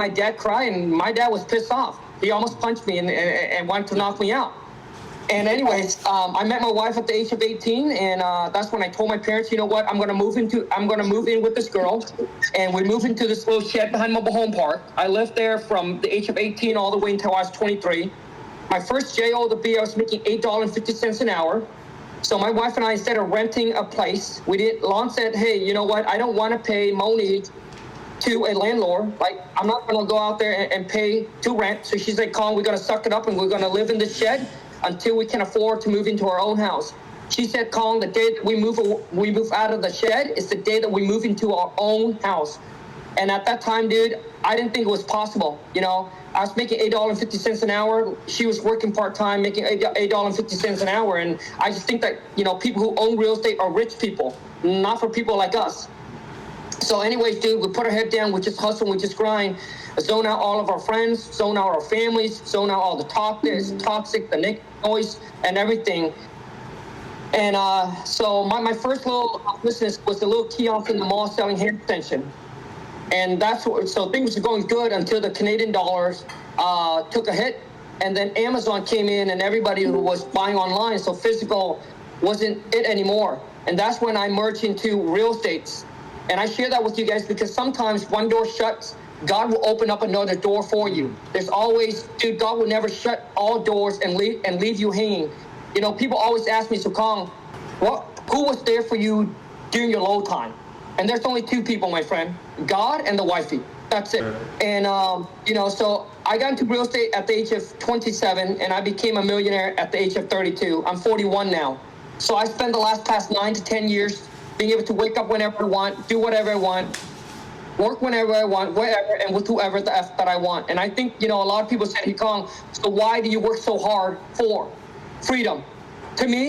my dad cry, and my dad was pissed off. He almost punched me and wanted to knock me out. And anyways, I met my wife at the age of 18, and that's when I told my parents, you know what, I'm gonna move in with this girl, and we moved into this little shed behind Mobile Home Park. I lived there from the age of 18 all the way until I was 23. My first job, I was making $8.50 an hour. So my wife and I, instead of renting a place, Lon said, hey, you know what, I don't want to pay money to a landlord. Like, I'm not going to go out there and pay to rent. So she's like, Colin, we're going to suck it up and we're going to live in this shed until we can afford to move into our own house. She said, Colin, the day that we move out of the shed is the day that we move into our own house. And at that time, dude, I didn't think it was possible. You know, I was making $8.50 an hour. She was working part-time, making $8.50 an hour. And I just think that, you know, people who own real estate are rich people, not for people like us. So anyways, dude, we put our head down, we just hustle, we just grind, zone out all of our friends, zone out our families, zone out all the talk that's toxic, the negative noise, and everything. And so my first little business was a little kiosk in the mall selling hair extension. And so things were going good until the Canadian dollars took a hit. And then Amazon came in and everybody who was buying online, so physical wasn't it anymore. And that's when I merged into real estate. And I share that with you guys because sometimes one door shuts, God will open up another door for you. There's always, dude, God will never shut all doors and leave you hanging. You know, people always ask me, so Colin, who was there for you during your low time? And there's only two people, my friend, God and the wifey. That's it. And, you know, so I got into real estate at the age of 27 and I became a millionaire at the age of 32. I'm 41 now. So I spent the past 9 to 10 years being able to wake up whenever I want, do whatever I want, work whenever I want, wherever, and with whoever the F that I want. And I think, you know, a lot of people say, hey, Colin, so why do you work so hard for freedom? To me,